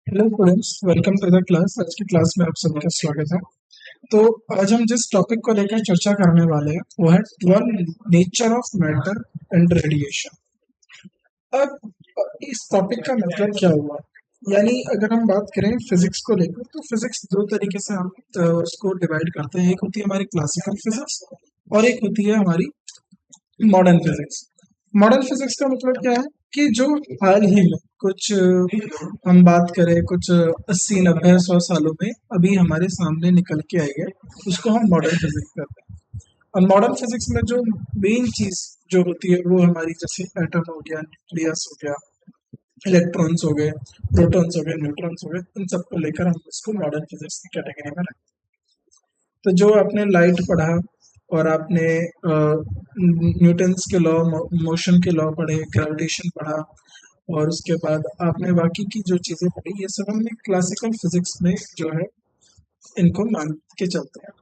Hello students, welcome to the class. आज की class में आप सभी का स्वागत है। तो आज हम जिस टॉपिक को लेकर चर्चा करने वाले हैं वो है twelve nature of matter and radiation. अब इस टॉपिक का मतलब क्या हुआ, यानी अगर हम बात करें फिजिक्स को लेकर तो फिजिक्स दो तरीके से हम उसको डिवाइड करते हैं। एक होती है हमारी क्लासिकल फिजिक्स और एक होती है हमारी मॉडर्न फिजिक्स। मॉडर्न फिजिक्स का मतलब क्या है कि जो हाल ही में कुछ हम बात करें कुछ 80 90 100 सालों में अभी हमारे सामने निकल के आई है, उसको हम मॉडर्न फिजिक्स कहते हैं। अब मॉडर्न फिजिक्स में जो मेन चीज जो होती है वो हमारी जैसे एटम हो गया, न्यूक्लियस हो गया, इलेक्ट्रॉन्स हो गए, प्रोटॉन्स हो गए, न्यूट्रॉन्स हो गए, इन सबको लेकर हम इसको मॉडर्न फिजिक्स की कैटेगरी में रखते हैं। तो जो आपने लाइट पढ़ा और आपने न्यूटन्स के लॉ, मोशन के लॉ पढ़े, ग्रेविटेशन पढ़ा और उसके बाद आपने बाकी की जो चीजें पढ़ी, ये सब हमने क्लासिकल फिजिक्स में जो है इनको मान के चलते हैं।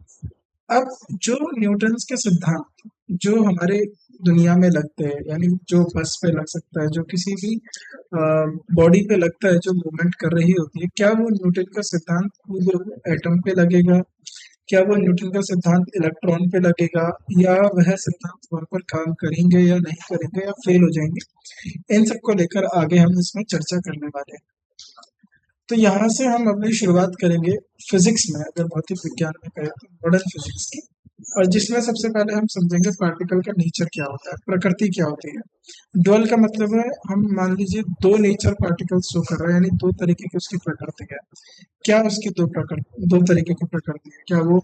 अब जो न्यूटन्स के सिद्धांत जो हमारे दुनिया में लगते हैं, यानी जो बस पे लग सकता है, जो किसी भी बॉडी पे लगता है जो मूवमेंट कर रही होती है, क्या वो न्यूटन का सिद्धांत वो एटम पे लगेगा, क्या वो न्यूटन का सिद्धांत इलेक्ट्रॉन पे लगेगा, या वह सिद्धांत वहां पर काम करेंगे या नहीं करेंगे या फेल हो जाएंगे, इन सबको लेकर आगे हम इसमें चर्चा करने वाले हैं। तो यहाँ से हम अपनी शुरुआत करेंगे फिजिक्स में, अगर भौतिक विज्ञान में कहें तो मॉडर्न फिजिक्स की, और जिसमें सबसे पहले हम समझेंगे पार्टिकल का नेचर क्या होता है, प्रकृति क्या होती है। ड्यूअल का मतलब है हम मान लीजिए दो नेचर पार्टिकल शो कर रहे हैं, यानी दो तरीके की उसकी प्रकृति है। क्या उसकी दो तरीके की प्रकृति है, क्या वो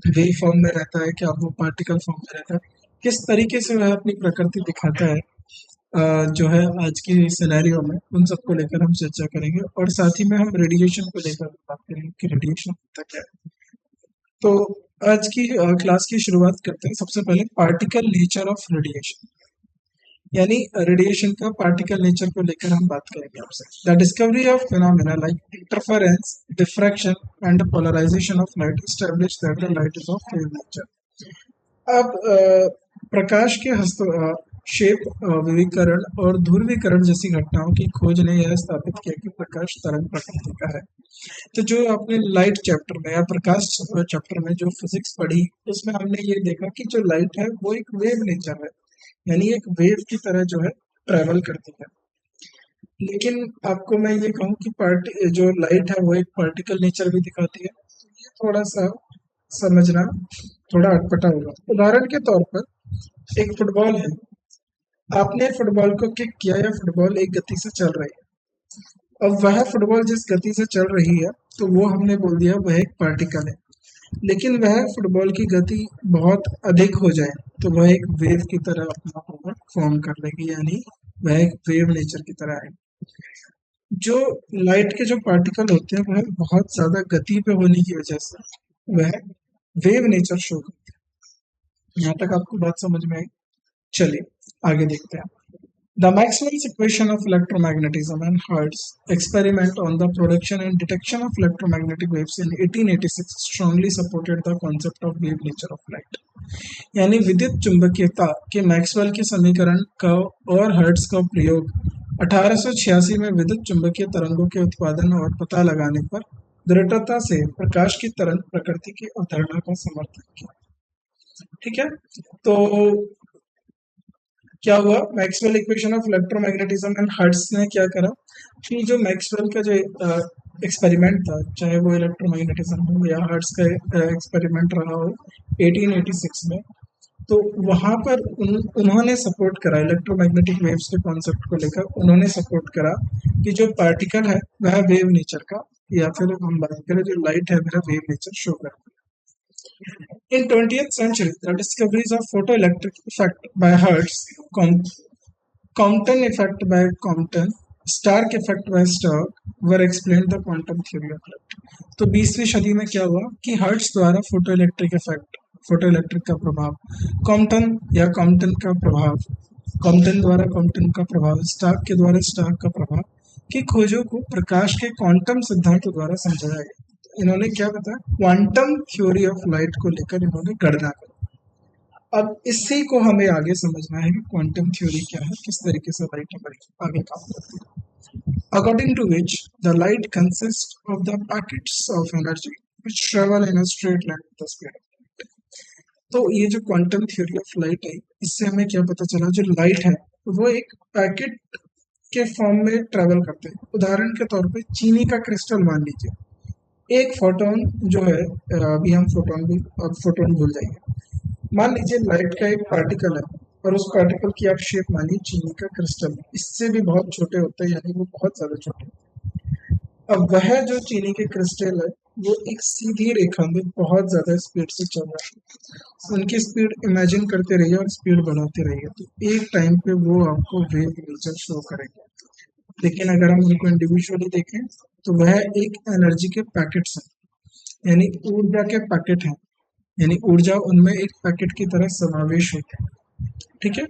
वेव फॉर्म में रहता है, क्या वो पार्टिकल फॉर्म में रहता है, किस तरीके से वह अपनी प्रकृति दिखाता है, जो है आज की सिनेरियो में, उन सबको लेकर हम चर्चा करेंगे। और साथ ही में हम रेडिएशन को लेकर बात करेंगे कि रेडिएशन होता क्या है। तो आज की क्लास की शुरुआत करते हैं सबसे पहले पार्टिकल नेचर ऑफ रेडिएशन, यानी रेडिएशन का पार्टिकल नेचर को लेकर हम बात करेंगे आपसे। The discovery of phenomena like interference, diffraction and polarisation of light establish that the light is of wave nature. अब प्रकाश के हस्तक्षेप, विकिरण और ध्रुवीकरण जैसी घटनाओं की खोज ने यह स्थापित किया कि प्रकाश तरंग प्रकृति का है। तो जो आपने लाइट चैप्टर में या प्रकाश चैप्टर में जो फिजिक्स पढ़ी, उसमें हमने ये देखा कि जो लाइट है वो एक वेव नेचर है, यानी एक वेव की तरह जो है ट्रेवल करती है। लेकिन आपको मैं ये कहूँ कि जो लाइट है वो एक पार्टिकल नेचर भी दिखाती है, तो ये थोड़ा सा समझना थोड़ा अटपटा होगा। उदाहरण के तौर पर एक फुटबॉल है, आपने फुटबॉल को किक किया या फुटबॉल एक गति से चल रही है। अब वह फुटबॉल जिस गति से चल रही है तो वो हमने बोल दिया वह एक पार्टिकल है। लेकिन वह फुटबॉल की गति बहुत अधिक हो जाए तो वह एक वेव की तरह अपना मूवमेंट फॉर्म कर लेगी, यानी वह एक वेव नेचर की तरह है। जो लाइट के जो पार्टिकल होते हैं वह बहुत ज्यादा गति पे होने की वजह से वह वेव नेचर शो करते हैं। यहाँ तक आपको बात समझ में आई? चलिए आगे देखते हैं। The Maxwell's equation of electromagnetism and Hertz experiment on the production and detection of electromagnetic waves in 1886 strongly supported the concept of wave nature of light। यानी विद्युत चुंबकीयता के मैक्सवेल के समीकरण का और हर्ट्ज का प्रयोग 1886 में विद्युत चुंबकीय तरंगों के उत्पादन और पता लगाने पर दृढ़ता से प्रकाश की तरंग प्रकृति की अवधारणा का समर्थन किया। ठीक है, तो क्या हुआ, Maxwell equation of electromagnetism and hertz ने क्या करा कि जो मैक्सवेल का जो एक्सपेरिमेंट था, चाहे वो इलेक्ट्रोमैग्नेटिज्म हो या हर्ट्ज का एक्सपेरिमेंट रहा हो 1886 में, तो वहां पर उन्होंने सपोर्ट करा इलेक्ट्रोमैग्नेटिक वेव्स के कॉन्सेप्ट को लेकर। उन्होंने सपोर्ट करा कि जो पार्टिकल है वह वेव नेचर का, या फिर हम बात करें जो लाइट है वह वेव नेचर शो करता है। In 20th century, the discoveries of photoelectric effect by Hertz, Compton effect by Compton, Stark effect by Stark were explained the quantum theory of light। तो 20वीं सदी में क्या हुआ कि हर्ट्ज द्वारा फोटोइलेक्ट्रिक इफेक्ट, फोटोइलेक्ट्रिक का प्रभाव, कॉम्पटन या कॉम्पटन का प्रभाव, कॉम्पटन द्वारा कॉम्पटन का प्रभाव, स्टार्क के द्वारा स्टार्क का प्रभाव की खोजों को प्रकाश के क्वांटम सिद्धांत द्वारा समझाया गया। इन्होंने क्या बताया, क्वांटम थ्योरी ऑफ लाइट को लेकर इन्होंने गणना करी। अब इसी को हमें आगे समझना है कि क्वांटम थ्योरी क्या है, किस तरीके से लाइट हमारी आगे काम करती है। according to which the light consists of the packets of energy which travel in a straight line with the speed of light. तो ये जो क्वांटम थ्योरी ऑफ लाइट है, इससे हमें क्या पता चला, जो लाइट है वो एक पैकेट के फॉर्म में ट्रेवल करते हैं। उदाहरण के तौर पे चीनी का क्रिस्टल मान लीजिए, एक फोटोन जो है, अभी हम फोटोन भी, अब फोटोन भूल जाइए, मान लीजिए लाइट का एक पार्टिकल है और उस पार्टिकल की आप शेप मानिए चीनी का क्रिस्टल, इससे भी बहुत छोटे होते हैं, यानी वो बहुत ज्यादा छोटे। अब वह जो चीनी के क्रिस्टल है वो एक सीधी रेखा में बहुत ज्यादा स्पीड से चल रहा है। उनकी स्पीड इमेजिन करते रहिए और स्पीड बढ़ाते रहिए, तो एक टाइम पे वो आपको वेव नेचर शो करेगा। लेकिन अगर हम उनको इंडिविजुअली देखें तो वह एक एनर्जी के पैकेट्स हैं, यानी ऊर्जा के पैकेट हैं, यानी ऊर्जा उनमें एक पैकेट की तरह समावेश होता है। ठीक है,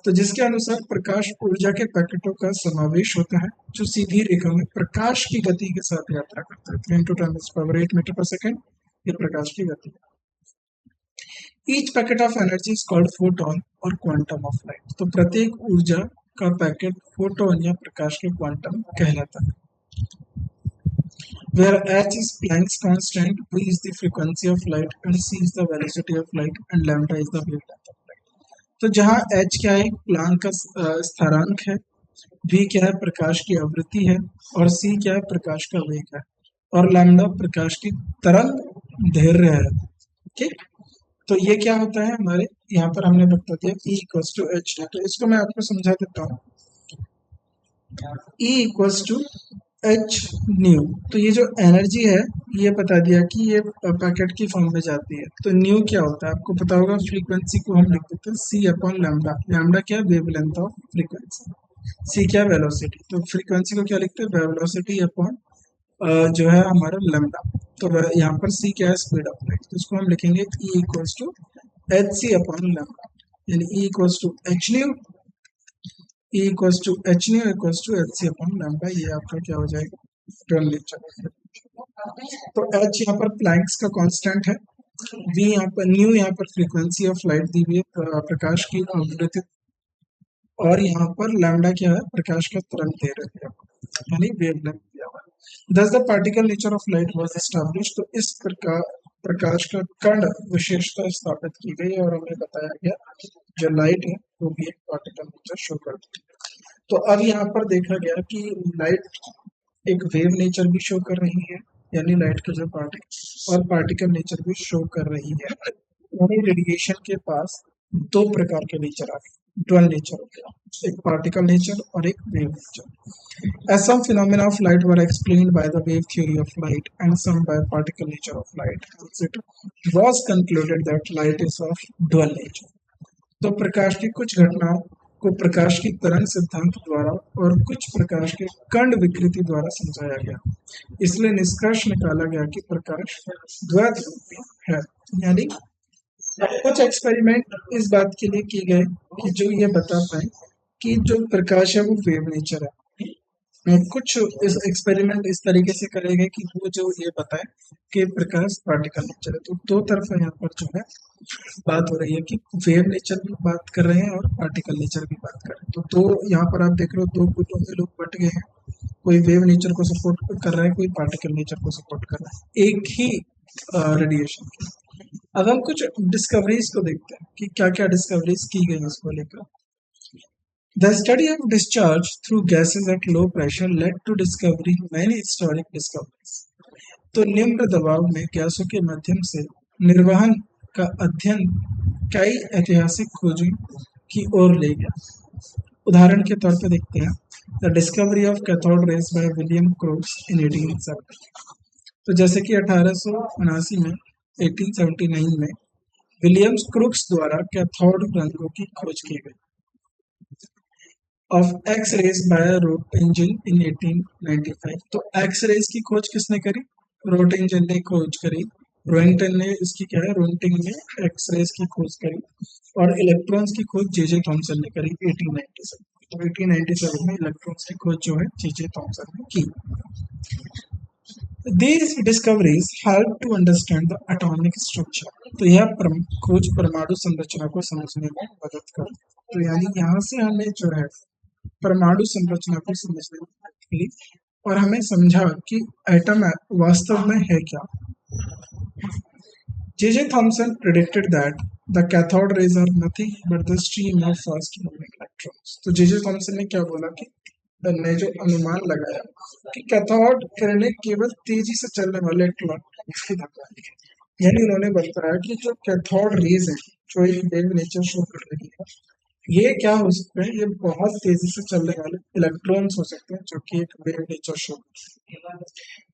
तो जिसके अनुसार प्रकाश ऊर्जा के पैकेटों का समावेश होता है जो सीधी रेखा में प्रकाश की गति के साथ यात्रा करता है। 3 × 10⁸ मीटर पर सेकेंड, ये प्रकाश की गति है। Each packet of energy is called photon और क्वांटम ऑफ लाइट। तो प्रत्येक ऊर्जा का पैकेट फोटोन या प्रकाश के क्वांटम कहलाता है। Where h is Planck's constant, v is the frequency of light, and c is the velocity of light, and lambda is the wavelength of light. तो जहाँ h क्या है, प्लांक का स्थिरांक है, v क्या है, प्रकाश की आवृत्ति है, और c क्या है, प्रकाश का वेग है, और लैम्डा प्रकाश की तरंग दैर्ध्य है। ठीक, तो ये क्या होता है हमारे यहाँ पर हमने बता दिया E इक्वल्स टू एच है, तो इसको मैं आपको समझा देता हूँ। E equals to H nu, तो ये जो एनर्जी है ये बता दिया कि ये पैकेट की फॉर्म में जाती है। तो न्यू क्या होता है आपको पता होगा, फ्रीक्वेंसी को हम लिख देते हैं सी अपॉन लैम्डा। लैम्डा क्या है, वेवलेंथ ऑफ फ्रीक्वेंसी, सी क्या वेलोसिटी, तो फ्रीक्वेंसी को क्या लिखते हैं, वेलोसिटी अपॉन जो है हमारा लैम्डा। तो यहाँ पर सी क्या है, स्पीड ऑफ लाइट, तो इसको हम लिखेंगे E equals to h C upon lambda, यानी E equals to H nu, E equals to H nu equals to h C upon lambda. ये आपका क्या हो जाएगा, ड्यूअल नेचर। तो एच यहाँ पर प्लैंक्स का कांस्टेंट है, वी यहाँ पर न्यू, यहाँ पर फ्रीक्वेंसी ऑफ लाइट दी हुई है, प्रकाश की आवृत्ति, और यहाँ पर लैम्डा क्या है, प्रकाश का तरंग दे रहे हैं, यानी वेवलेंथ दिया हुआ है। Thus the particle nature of light was established। तो इस प्रकार प्रकाश का कण विशेषता स्थापित की गई और हमें बताया गया जो लाइट है वो भी एक पार्टिकल नेचर शो करती है। तो अब यहाँ पर देखा गया कि लाइट एक वेव नेचर भी शो कर रही है, यानी लाइट के जो पार्टिकल, और पार्टिकल नेचर भी शो कर रही है, यानी रेडिएशन के पास दो प्रकार के नेचर आ गए, ड्यूअल नेचर हो गया, एक पार्टिकल नेचर और एक wave nature. As some phenomena of light were explained by the wave theory of light and some by particle nature of light, it was concluded that light is of dual nature। तो प्रकाश की कुछ घटनाओं को प्रकाश की तरंग सिद्धांत द्वारा और कुछ प्रकाश के कण विकृति द्वारा समझाया गया, इसलिए निष्कर्ष निकाला गया कि प्रकाश द्वैध है। यानी कुछ एक्सपेरिमेंट इस बात के लिए किए गए कि जो ये बता पाए कि जो प्रकाश है वो वेव नेचर है। कुछ इस एक्सपेरिमेंट इस तरीके से करे गए कि वो जो ये बताए कि प्रकाश पार्टिकल नेचर है। तो दो तरफा यहाँ पर जो है बात हो रही है कि वेव नेचर भी बात कर रहे हैं और पार्टिकल नेचर भी बात कर रहे हैं। तो दो यहाँ पर आप देख रहे हो, दो गुटों में लोग बट गए हैं, कोई वेव नेचर को सपोर्ट कर रहा है, कोई पार्टिकल नेचर को सपोर्ट कर रहा है, एक ही रेडिएशन की। अब हम कुछ डिस्कवरीज को देखते हैं कि क्या क्या डिस्कवरीज की गई इसको लेकर। The study of discharge through gases at low pressure led to discovery many historic discoveries। तो निम्न दबाव में गैसों के माध्यम से निर्वहन का अध्ययन कई ऐतिहासिक खोजों की ओर ले गया। उदाहरण के तौर पर देखते हैं the discovery of cathode rays by William Crookes in 1870। तो जैसे कि 1879 में 1879 में विलियम्स क्रूक्स द्वारा कैथोड रंगों की खोज की गई। ऑफ एक्स रेज बाय रोटंगन इन 1895। तो एक्स रेज की खोज किसने करी, रोटंगन ने खोज करी। रोइंगटन ने इसकी क्या है, रोइंगटन ने एक्स रेज की खोज करी, और इलेक्ट्रॉन्स की खोज जे थॉमसन ने करी 1897। तो 1897 में इलेक्ट्रॉन्स की खोज जो है जे थॉमसन ने की। These discoveries help to understand the atomic structure। तो यह खोज परमाणु संरचना को समझने में मदद करती है। तो यानी यहाँ से हमें जो है परमाणु संरचना को समझने में मैथमेटिकली और हमें समझा कि एटम वास्तव में है क्या। J.J. Thomson predicted that the cathode rays are nothing but the stream of fast moving electrons. तो J.J. थॉमसन ने क्या बोला कि ने जो अनुमान लगाया कि कैथोड किरणें केवल तेजी से चलने वाले इलेक्ट्रॉन की धक्का है। यानी उन्होंने बताया कि जो कैथोड रेज है जो ये वेव नेचर शो कर रही है ये क्या हो सकते हैं, ये बहुत तेजी से चलने वाले इलेक्ट्रॉन्स हो सकते हैं जो कि एक wave nature show.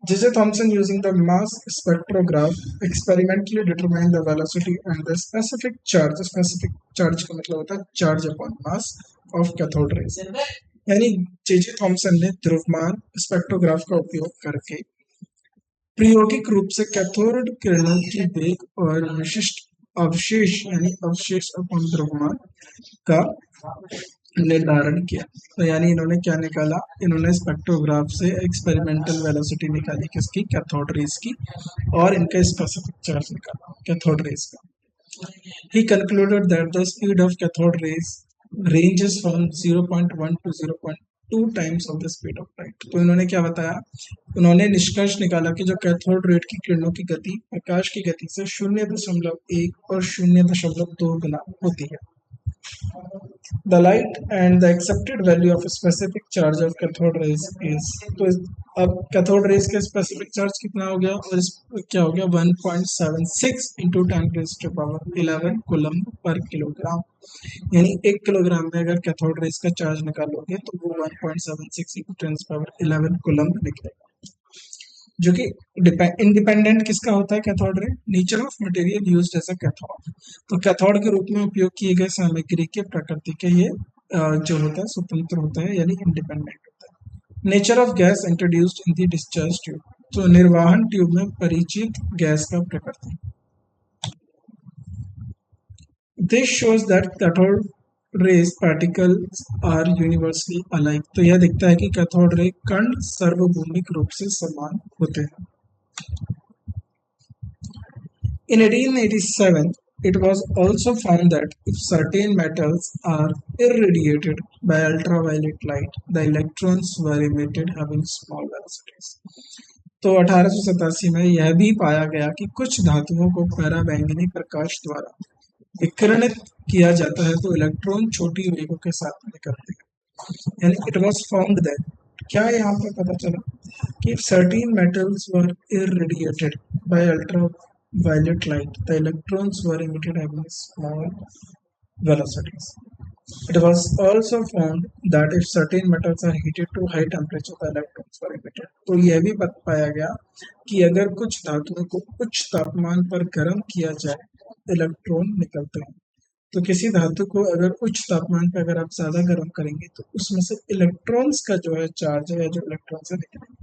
J.J. Thomson using the mass spectrograph experimentally determined the velocity and the specific charge. Specific charge का मतलब होता है charge upon mass of cathode rays। यानी J.J. थॉमसन ने ध्रुवमान स्पेक्ट्रोग्राफ का उपयोग करके प्रायोगिक रूप से कैथोड किरणों की वेग और विशिष्ट अवशेष यानी अवशेष अपॉन द्रव्यमान का निर्धारण किया। तो यानी इन्होंने क्या निकाला, इन्होंने स्पेक्ट्रोग्राफ से एक्सपेरिमेंटल वेलोसिटी निकाली किसकी, कैथोड रेज की, और इनका स्पेसिफिक चार्ज निकाला कैथोड रेज का। He concluded that the speed of cathode rays ranges from 0.1 to 0.2 times of the speed of light। तो इन्होंने क्या बताया, उन्होंने निष्कर्ष निकाला कि जो कैथोड रेड की किरणों की गति प्रकाश की गति से 0.1 और 0.2 गुना होती है। The light and the accepted value of a specific charge of cathode rays is, तो अब कैथोड रेज का स्पेसिफिक चार्ज कितना हो गया, और क्या हो गया 1.76 इंटू 10⁻11 कूलम्ब पर किलोग्राम। यानी 1 किलोग्राम में अगर कैथोड रेज का चार्ज निकालोगे तो वो 1.76 इंटू 10⁻11 कूलम्ब निकलेगा, जो कि इंडिपेंडेंट किसका होता है cathode ray, nature of material used as a cathode. तो कैथोड के रूप में उपयोग किए गए सामग्री के प्रकृति के ये जो होता है स्वतंत्र होता है यानी इंडिपेंडेंट होता है। Nature of gas introduced in the discharge tube, तो निर्वाहन ट्यूब में परिचित गैस का प्रकृति। This shows that cathode rays particles are universally alike, तो यह दिखता है कि कैथोड रे कण सार्वभौमिक रूप से समान होते हैं। In 1887, it was also found that if certain metals are irradiated by ultraviolet light, the electrons were emitted having small velocities। तो 1887 में यह भी पाया गया कि कुछ धातुओं को पराबैंगनी प्रकाश द्वारा विकिरणित किया जाता है तो इलेक्ट्रॉन छोटी वेगों के साथ निकलते हैं। यानी इट वाज फाउंड दैट, क्या यहाँ पर पता चला कि certain metals were irradiated by ultraviolet light, the electrons were emitted having small velocities। It was also found that if certain metals are heated to high temperature, the electrons were emitted। तो यह भी पाया गया कि अगर कुछ धातुओं को उच्च तापमान पर गर्म किया जाए इलेक्ट्रॉन निकलते हैं। तो किसी धातु को अगर उच्च तापमान पर अगर आप ज्यादा गर्म करेंगे तो उसमें से इलेक्ट्रॉन्स का जो है चार्ज है जो इलेक्ट्रॉन्स है निकलेंगे।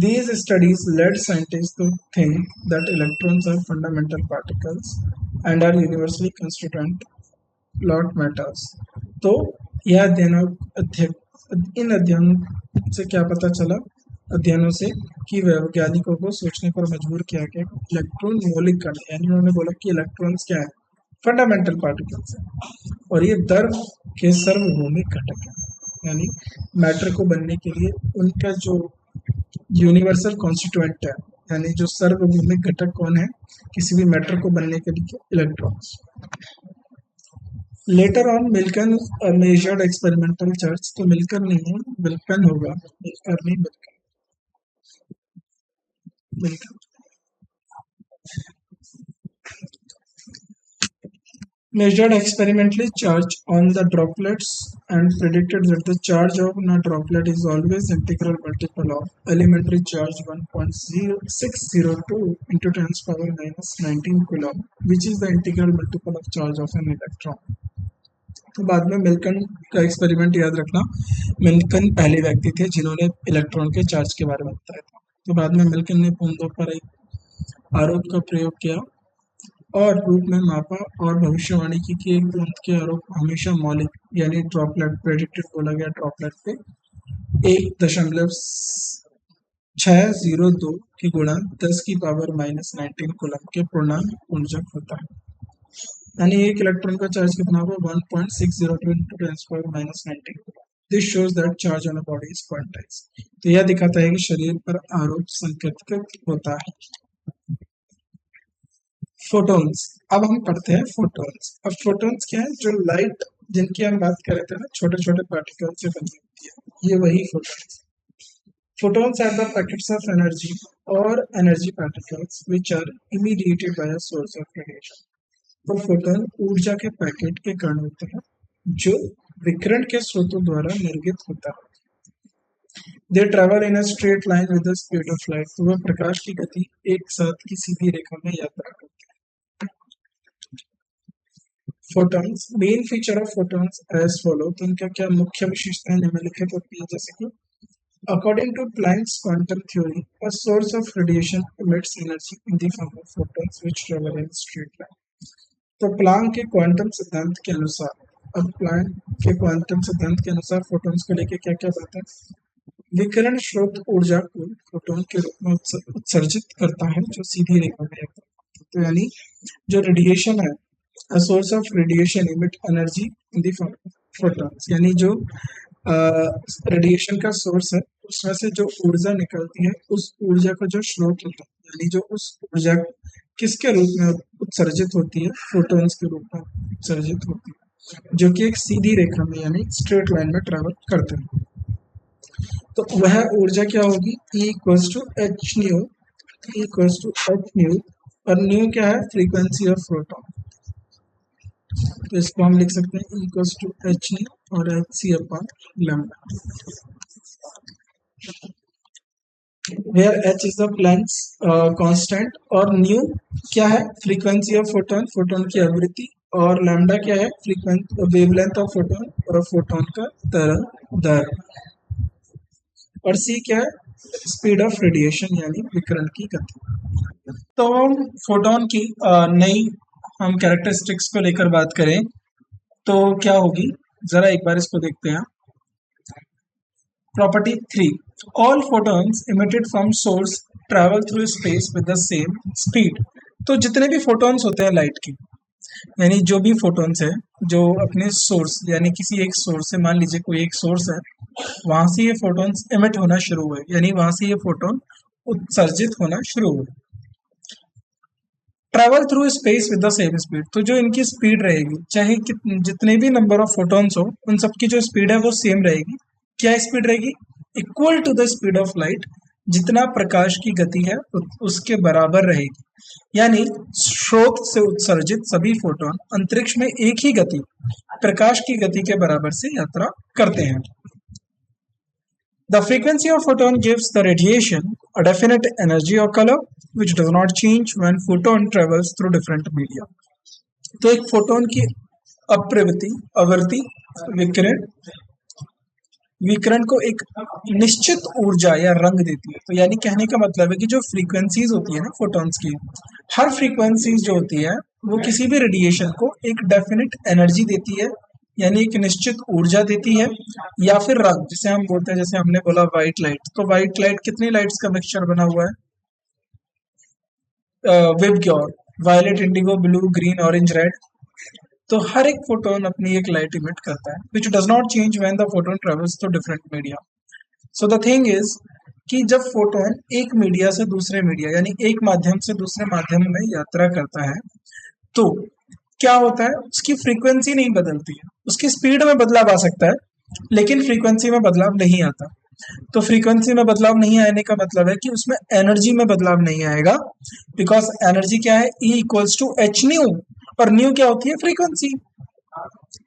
These studies led scientists to think that electrons are fundamental particles and are universally constituent lot matters। तो यह इन अध्ययनों से क्या पता चला, अध्ययनों से कि वैज्ञानिकों को सोचने पर मजबूर किया गया इलेक्ट्रॉन मौलिक कण, यानी उन्होंने बोला कि इलेक्ट्रॉन्स क्या है, फंडामेंटल पार्टिकल्स है और ये द्रव के सार्वभौमिक घटक है। यानी मैटर को बनने के लिए उनका जो यूनिवर्सल कॉन्स्टिट्यूएंट है, यानी जो सार्वभौमिक घटक कौन है किसी भी मैटर को बनने के लिए, electrons. Later on Millikan measured experimental charge, तो मिल्कन नहीं है मिल्कन होगा, मिल्कर नहीं मिल्कन। Measured experimentally charge on the droplets and predicted that the charge of a droplet is always integral multiple of elementary charge 1.0602 into 10⁻⁻19 coulomb, which is the integral multiple of charge of an electron। तो बाद में मिल्कन का experiment याद रखना, मिल्कन पहले व्यक्ति थे जिन्होंने इलेक्ट्रॉन के चार्ज के बारे में बताया था। तो बाद में मिल्कन ने बूंदों पर एक आरोप का प्रयोग किया और रूप में मापा और भविष्यवाणी की कि एक बूंद के आरोप हमेशा मौलिक यानी ड्रॉपलेट प्रेडिक्टेड बोला गया ड्रॉपलेट पे 1.602 की गुणा 10⁻⁻19 कूलम्ब के पूर्णांक पूंजक होता है। यानी एक इलेक्ट्रॉन का चार्ज कितना होगा 1.602 into 10⁻⁻19। This shows that charge on a body is quantized. तो यह दिखाता है कि शरीर पर आरोप संकेत होता है। फोटॉन्स, अब हम पढ़ते हैं फोटॉन्स। अब फोटॉन्स क्या है? जो लाइट जिनकी हम बात कर रहे थे ना, छोटे छोटे पार्टिकल से बनी होती है, ये वही photons. Photons are the packets of energy or energy particles which are irradiated by a source of radiation. तो फोटोन ऊर्जा के पैकेट के कण होते हैं जो विकिरण के स्रोतों द्वारा निर्गत होता है। They travel in a straight line with the speed of light. तो वह प्रकाश की गति एक साथ की सीधी रेखा में यात्रा करते हैं। Photons, main feature of photons as follow. तो इनका क्या मुख्य विशेषताएं निम्नलिखित होती है, जैसे कि according to Planck's quantum theory, a source of radiation emits energy in the form of photons which travel in a straight line. तो प्लांक के क्वांटम सिद्धांत के अनुसार, अब प्लांक के क्वांटम सिद्धांत के अनुसार फोटॉन्स को लेके क्या क्या बात है? विकिरण स्रोत ऊर्जा को फोटोन के रूप में उत्सर्जित करता है जो सीधी रेखा में रहता है। तो यानी जो रेडिएशन है, a source of radiation emit energy in the form of photons, यानी जो रेडिएशन का सोर्स है उसमें से जो ऊर्जा निकलती है, उस ऊर्जा का जो स्रोत होता है, यानी जो उस ऊर्जा किसके रूप में उत्सर्जित होती है? फोटॉन्स के रूप में उत्सर्जित होती है, जो कि एक सीधी रेखा में यानी स्ट्रेट लाइन में ट्रेवल करते हैं। तो वह ऊर्जा क्या होगी? E equals to H nu. E equals to H nu, और न्यू क्या है? Frequency of photon. तो इसको हम लिख सकते हैं इक्वल्स टू एच न्यू और H C upon lambda, where H is the Planck's constant और न्यू क्या है? फ्रीक्वेंसी ऑफ फोटॉन, फोटॉन की आवृत्ति, और लैम्डा क्या है? वेवलेंथ ऑफ फोटॉन और फोटॉन का तरंग दैर्घ्य, और सी क्या है? स्पीड ऑफ रेडिएशन यानी विकिरण की गति। तो हम फोटॉन की नई हम कैरेक्टरिस्टिक्स को लेकर बात करें तो क्या होगी, जरा एक बार इसको देखते हैं। Property 3, all photons emitted from source travel through space with the same speed. तो जितने भी फोटॉन्स होते हैं लाइट के, यानी जो भी फोटॉन्स है जो अपने सोर्स यानी किसी एक सोर्स से, मान लीजिए कोई एक सोर्स है, वहां से ये फोटॉन्स इमिट होना शुरू हुए, यानी वहां से ये फोटॉन उत्सर्जित होना शुरू हुए। Travel through space with the same speed, तो जो इनकी स्पीड रहेगी, चाहे जितने भी नंबर ऑफ फोटॉन्स हो, उन सबकी जो स्पीड है वो सेम रहेगी। क्या स्पीड रहेगी? Equal to the speed of light, जितना प्रकाश की गति है उसके बराबर रहेगी। यानी स्रोत से उत्सर्जित सभी फोटॉन अंतरिक्ष में एक ही गति, प्रकाश की गति के बराबर से यात्रा करते हैं। The frequency of photon gives the radiation a definite energy or color which does not change when photon travels through different media. तो एक फोटोन की आवृत्ति विकिरण को एक निश्चित ऊर्जा या रंग देती है। तो यानी कहने का मतलब है कि जो फ्रीक्वेंसीज होती है ना फोटॉन्स की, हर फ्रीक्वेंसीज जो होती है वो किसी भी रेडिएशन को एक डेफिनेट एनर्जी देती है, यानी एक निश्चित ऊर्जा देती है, या फिर रंग, जिसे हम बोलते हैं, जैसे हमने बोला व्हाइट लाइट। तो व्हाइट लाइट कितनी लाइट्स का मिक्सचर बना हुआ है? VIBGYOR, violet, indigo, blue, green, orange, red. तो हर एक फोटोन अपनी एक लाइट इमिट करता है, which does not change when the photon travels through different media. So the thing is कि जब फोटोन एक मीडिया से दूसरे मीडिया यानी एक माध्यम से दूसरे माध्यम में यात्रा करता है, तो क्या होता है? उसकी फ्रीक्वेंसी नहीं बदलती है, उसकी स्पीड में बदलाव आ सकता है लेकिन फ्रीक्वेंसी में बदलाव नहीं आता। तो फ्रीक्वेंसी में बदलाव नहीं आने का मतलब है कि उसमें एनर्जी में बदलाव नहीं आएगा, बिकॉज एनर्जी क्या है? E equals to H nu, और न्यू क्या होती है? फ्रीक्वेंसी।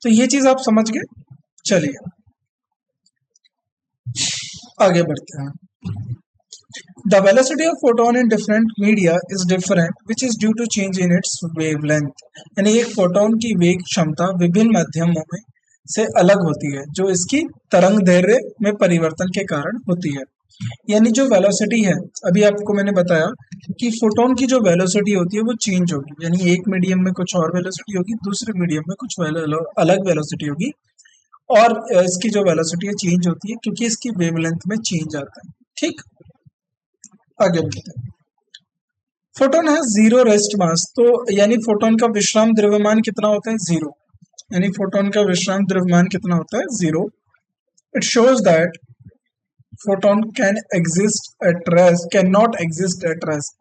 तो ये चीज आप समझ गए। चलिए आगे बढ़ते हैं। The velocity of photon in different media is different, which is due to change in its wavelength. यानी एक फोटोन की वेग क्षमता विभिन्न माध्यमों में से अलग होती है, जो इसकी तरंग दैर्घ्य में परिवर्तन के कारण होती है। यानी जो वेलोसिटी है, अभी आपको मैंने बताया कि फोटोन की जो वेलोसिटी होती है वो चेंज होगी, यानी एक मीडियम में कुछ और वेलोसिटी होगी, दूसरे मीडियम में कुछ अलग वेलोसिटी होगी, और इसकी जो वेलोसिटी है चेंज होती है क्योंकि इसकी वेवलेंथ में चेंज आता है। ठीक, आगे बढ़ते हैं। फोटोन है जीरो रेस्ट मास, तो यानी फोटोन का विश्राम द्रव्यमान कितना होता है? जीरो। यानी फोटोन का विश्राम द्रव्यमान कितना होता है? Zero. It shows that photon can not exist at rest,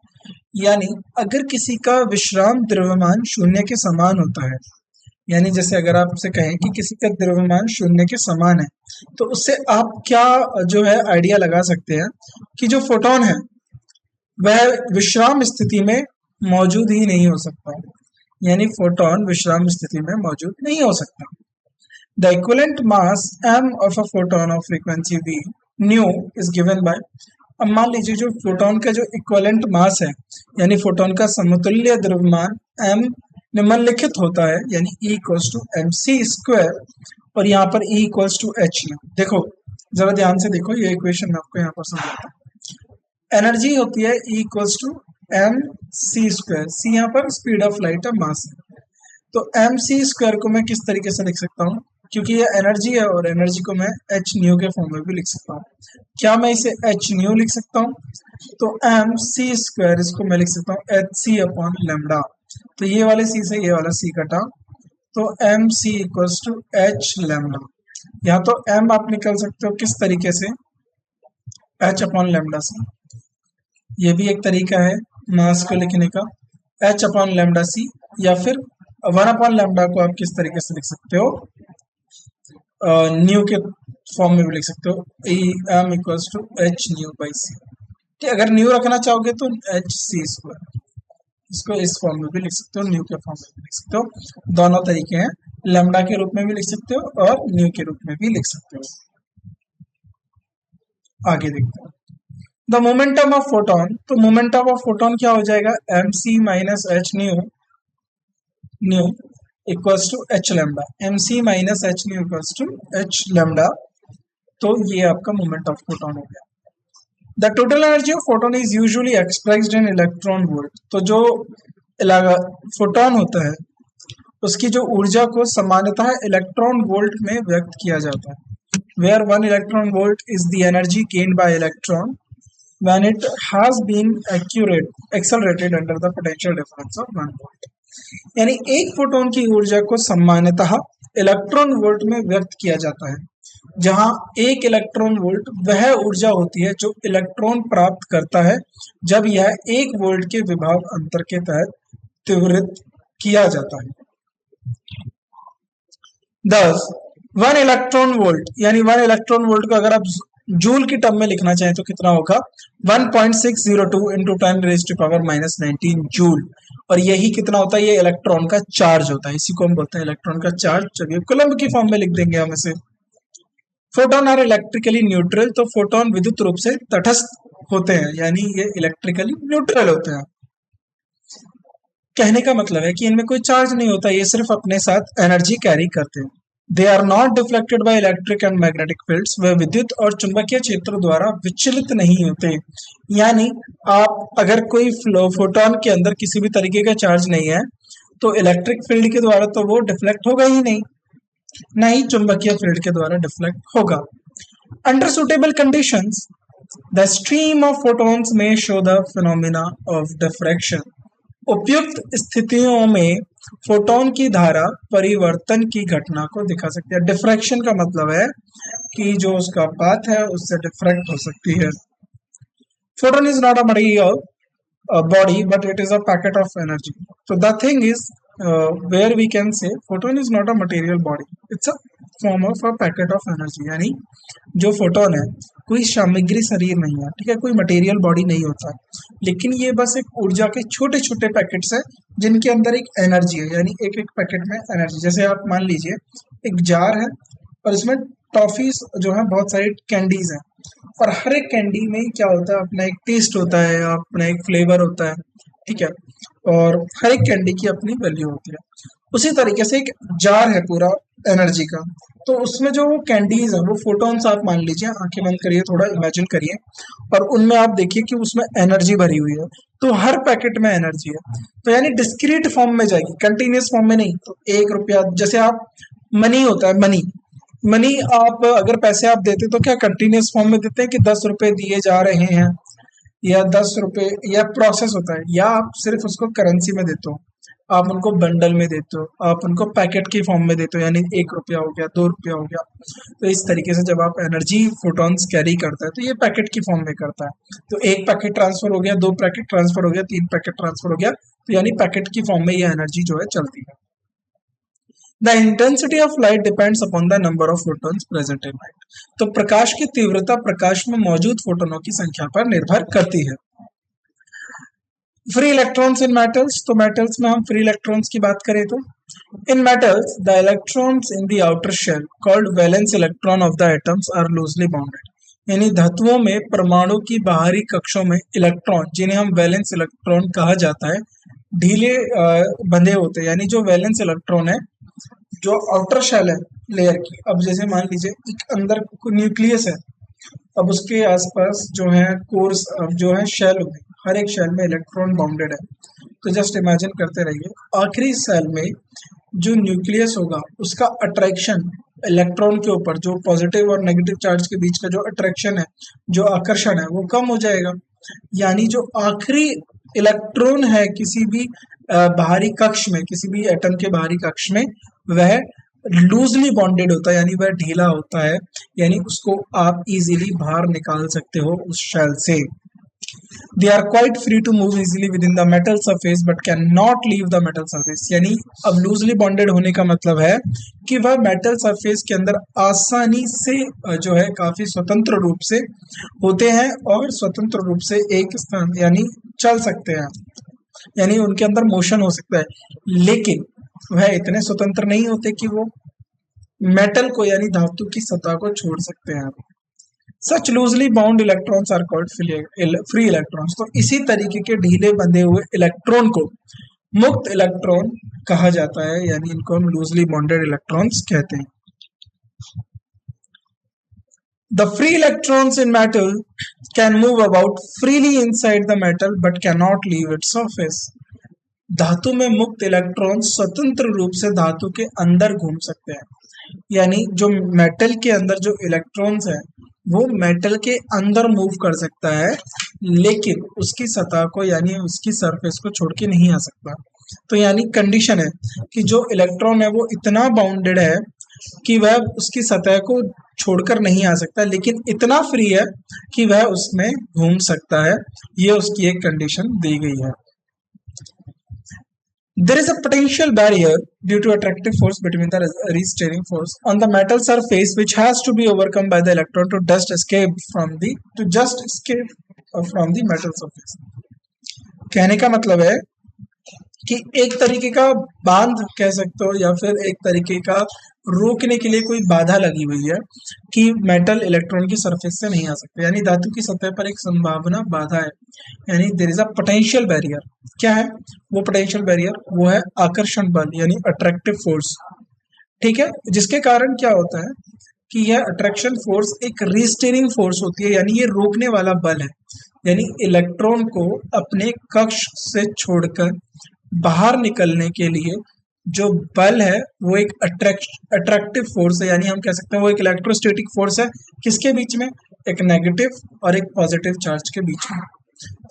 यानी अगर किसी का विश्राम द्रव्यमान शून्य के समान होता है, यानी जैसे अगर आपसे कहें कि किसी का द्रव्यमान शून्य के समान है, तो उससे आप क्या जो है आइडिया लगा सकते हैं कि जो फोटोन है वह विश्राम स्थिति में मौजूद ही नहीं हो सकता, यानी फोटोन विश्राम स्थिति में मौजूद नहीं हो सकता। The equivalent mass m of a photon of frequency v new is given by, अब मान लीजिए जो फोटोन का जो इक्विवेलेंट मास है, यानी फोटोन का समतुल्य द्रव्यमान m निम्नलिखित होता है, यानी E equals to M C square, और यहाँ पर E इक्वल्स टू एच। देखो जरा ध्यान से देखो, ये इक्वेशन मैं आपको यहाँ पर समझाता हूँ। एनर्जी होती है E equals to M C square, c यहाँ पर स्पीड ऑफ लाइट है, मास है, तो एम सी स्क्वायर को मैं किस तरीके से लिख सकता हूँ, क्योंकि ये एनर्जी है और एनर्जी को मैं एच न्यू के फॉर्म में भी लिख सकता हूँ। क्या मैं इसे एच न्यू लिख सकता हूँ, तो एम सी स्क्वायर इसको मैं लिख सकता हूँ एच सी अपॉन लेमडा, तो ये वाले सी से ये वाला सी कटा, तो m c equals to h lambda. यहाँ तो एम आप निकल सकते हो किस तरीके से, एच अपॉन लेमडा सी, ये भी एक तरीका है मास को लिखने का, एच अपॉन लेमडा सी, या फिर वन अपॉन लेमडा को आप किस तरीके से लिख सकते हो, न्यू के फॉर्म में भी लिख सकते हो, m equals to H nu by c. ठीक, अगर न्यू रखना चाहोगे तो एच सी स्क्वायर, इसको इस फॉर्म में भी लिख सकते हो, न्यू के फॉर्म में भी लिख सकते हो, दोनों तरीके हैं, लेमडा के रूप में भी लिख सकते हो और न्यू के रूप में भी लिख सकते हो। आगे देखते हैं द मोमेंटम ऑफ फोटोन, तो मोमेंटम ऑफ फोटोन क्या हो जाएगा, m c minus h nu equals to h lambda, m c minus h nu equals to h lambda, तो ये आपका मोमेंट ऑफ फोटोन हो गया। The total energy of photon is usually expressed in electron volt, तो जो photon होता है उसकी जो ऊर्जा को सामान्यतः इलेक्ट्रॉन वोल्ट में व्यक्त किया जाता है, where 1 electron volt is the energy gained by electron when it has been accelerated under the potential difference of 1 volt, यानी एक फोटोन की ऊर्जा को सामान्यतः इलेक्ट्रॉन वोल्ट में व्यक्त किया जाता है, जहां एक इलेक्ट्रॉन वोल्ट वह ऊर्जा होती है जो इलेक्ट्रॉन प्राप्त करता है जब यह 1 वोल्ट के विभव अंतर के तहत त्वरित किया जाता है। 10 1 इलेक्ट्रॉन वोल्ट, यानी 1 इलेक्ट्रॉन वोल्ट को अगर आप जूल की टर्म में लिखना चाहें तो कितना होगा, 1.602 इंटू 10⁻⁻19 जूल, और यही कितना होता है, ये इलेक्ट्रॉन का चार्ज होता है, इसी को हम बोलते हैं इलेक्ट्रॉन का चार्ज। चलिए कूलम्ब की फॉर्म में लिख देंगे हम इसे। फोटोन आर इलेक्ट्रिकली न्यूट्रल, तो फोटोन विद्युत रूप से तटस्थ होते हैं, यानी ये इलेक्ट्रिकली न्यूट्रल होते हैं। कहने का मतलब है कि इनमें कोई चार्ज नहीं होता, ये सिर्फ अपने साथ एनर्जी कैरी करते हैं। They are not deflected by electric and magnetic fields, वह विद्युत और चुंबकीय क्षेत्र द्वारा विचलित नहीं होते, यानी आप अगर कोई फोटोन के अंदर किसी भी तरीके का चार्ज नहीं है तो इलेक्ट्रिक फील्ड के द्वारा तो वो डिफ्लेक्ट होगा ही नहीं, ना ही चुंबकीय फील्ड के द्वारा डिफ्लेक्ट होगा। Under suitable conditions the stream of photons may show the phenomena of diffraction, उपयुक्त स्थितियों में फोटोन की धारा परिवर्तन की घटना को दिखा सकती है। डिफ्रैक्शन का मतलब है कि जो उसका पाथ है उससे डिफ्रैक्ट हो सकती है। Photon is not a material body, but it is a packet of energy. So the thing is, where we can say photon is not a material body, it's a form of a packet of energy, यानी जो photon है कोई सामग्री शरीर नहीं है, ठीक है, कोई मटेरियल बॉडी नहीं होता, लेकिन ये बस एक ऊर्जा के छोटे छोटे पैकेट्स है जिनके अंदर एक एनर्जी है, यानी एक एक पैकेट में एनर्जी। जैसे आप मान लीजिए एक जार है और इसमें टॉफीज जो है बहुत सारी कैंडीज हैं, और हर एक कैंडी में क्या होता है, अपना एक टेस्ट होता है, अपना एक फ्लेवर होता है, ठीक है, और हर एक कैंडी की अपनी वैल्यू होती है। उसी तरीके से एक जार है पूरा एनर्जी का, तो उसमें जो कैंडीज है वो फोटोन्स आप मान लीजिए, आंखें बंद करिए, थोड़ा इमेजिन करिए, और उनमें आप देखिए कि उसमें एनर्जी भरी हुई है, तो हर पैकेट में एनर्जी है, तो यानी डिस्क्रीट फॉर्म में जाएगी, कंटिन्यूस फॉर्म में नहीं। तो 1 रुपया, जैसे आप मनी होता है, मनी आप अगर पैसे आप देते तो क्या कंटिन्यूस फॉर्म में देते हैं कि 10 रुपए दिए जा रहे हैं, या 10 रुपए, या प्रोसेस होता है, या आप सिर्फ उसको करेंसी में देते हो। आप उनको बंडल में देते हो, आप उनको पैकेट की फॉर्म में देते हो, यानी 1 रुपया हो गया, 2 रुपया हो गया। तो इस तरीके से जब आप एनर्जी फोटॉन्स कैरी करता है तो ये पैकेट की फॉर्म में करता है। तो 1 पैकेट ट्रांसफर हो गया, 2 पैकेट ट्रांसफर हो गया, 3 पैकेट ट्रांसफर हो गया, तो यानी पैकेट की फॉर्म में ये एनर्जी जो है चलती है। The intensity of light depends upon the number of photons present in light. तो प्रकाश की तीव्रता प्रकाश में मौजूद फोटोनों की संख्या पर निर्भर करती है। फ्री इलेक्ट्रॉन्स इन मेटल्स, तो मेटल्स में हम फ्री इलेक्ट्रॉन्स की बात करें तो in metals the electrons in the outer shell called valence electron of the atoms are loosely bounded. यानी धातुओं में परमाणु की बाहरी कक्षों में इलेक्ट्रॉन, जिन्हें हम वैलेंस इलेक्ट्रॉन कहा जाता है, ढीले बंधे होते हैं। यानी जो वैलेंस इलेक्ट्रॉन है, जो आउटर शेल है लेयर की, अब जैसे मान लीजिए एक अंदर न्यूक्लियस है, अब उसके आसपास जो है कोर्स जो है शेल होगी, हर एक शेल में इलेक्ट्रॉन बाउंडेड है। तो जस्ट इमेजिन करते रहिए, आखिरी सेल में जो न्यूक्लियस होगा उसका अट्रैक्शन इलेक्ट्रॉन के ऊपर, जो पॉजिटिव और नेगेटिव चार्ज के बीच का जो अट्रैक्शन है, जो आकर्षण है, वो कम हो जाएगा। यानी जो आखिरी इलेक्ट्रॉन है किसी भी बाहरी कक्ष में, किसी भी एटम के बाहरी कक्ष में, वह लूजली बॉन्डेड होता है, यानी वह ढीला होता है, यानी उसको आप इजीली बाहर निकाल सकते हो उस शेल से। They are quite free to move easily within the metal surface but cannot leave the metal surface। यानी अब लूजली बॉन्डेड होने का मतलब है कि वह मेटल सरफेस के अंदर आसानी से जो है काफी स्वतंत्र रूप से होते हैं और स्वतंत्र रूप से एक स्थान यानी चल सकते हैं, यानी उनके अंदर मोशन हो सकता है। लेकिन वह इतने स्वतंत्र नहीं होते कि वो मेटल को यानी धातु की सतह को छोड़ सकते हैं। Such loosely bound electrons are called free electrons. तो इसी तरीके के ढीले बंधे हुए इलेक्ट्रॉन को मुक्त इलेक्ट्रॉन कहा जाता है, यानी इनको हम लूजली बाउंडेड इलेक्ट्रॉन्स कहते हैं। The free electrons in metal can move about freely inside the metal but cannot leave its surface। धातु में मुक्त इलेक्ट्रॉन स्वतंत्र रूप से धातु के अंदर घूम सकते हैं, यानी जो मेटल के अंदर जो इलेक्ट्रॉन्स है वो मेटल के अंदर मूव कर सकता है, लेकिन उसकी सतह को यानी उसकी सरफेस को छोड़ के नहीं आ सकता। तो यानी कंडीशन है कि जो इलेक्ट्रॉन है वो इतना बाउंडेड है कि वह उसकी सतह को छोड़कर नहीं आ सकता, लेकिन इतना फ्री है कि वह उसमें घूम सकता है। ये उसकी एक कंडीशन दी गई है। There is a potential barrier due to attractive force between the re-steering force on the metal surface, which has to be overcome by the electron to just escape from the metal surface। कहने का मतलब है कि एक तरीके का बांध कह सकते हो या फिर एक तरीके का रोकने के लिए कोई बाधा लगी हुई है कि मेटल इलेक्ट्रॉन की सरफेस से नहीं आ सकते, यानी धातु की सतह पर एक संभावना बाधा है, यानी there is a potential barrier. क्या है वो पोटेंशियल बैरियर? वो है आकर्षण बल यानी अट्रैक्टिव फोर्स। ठीक है, जिसके कारण क्या होता है कि यह अट्रैक्शन फोर्स एक रीस्टेरिंग फोर्स होती है, यानी ये रोकने वाला बल है, यानी इलेक्ट्रॉन को अपने कक्ष से छोड़कर बाहर निकलने के लिए जो बल है वो एक अट्रैक्टिव फोर्स है, यानी हम कह सकते हैं वो एक इलेक्ट्रोस्टैटिक फोर्स है। किसके बीच में? एक नेगेटिव और एक पॉजिटिव चार्ज के बीच में।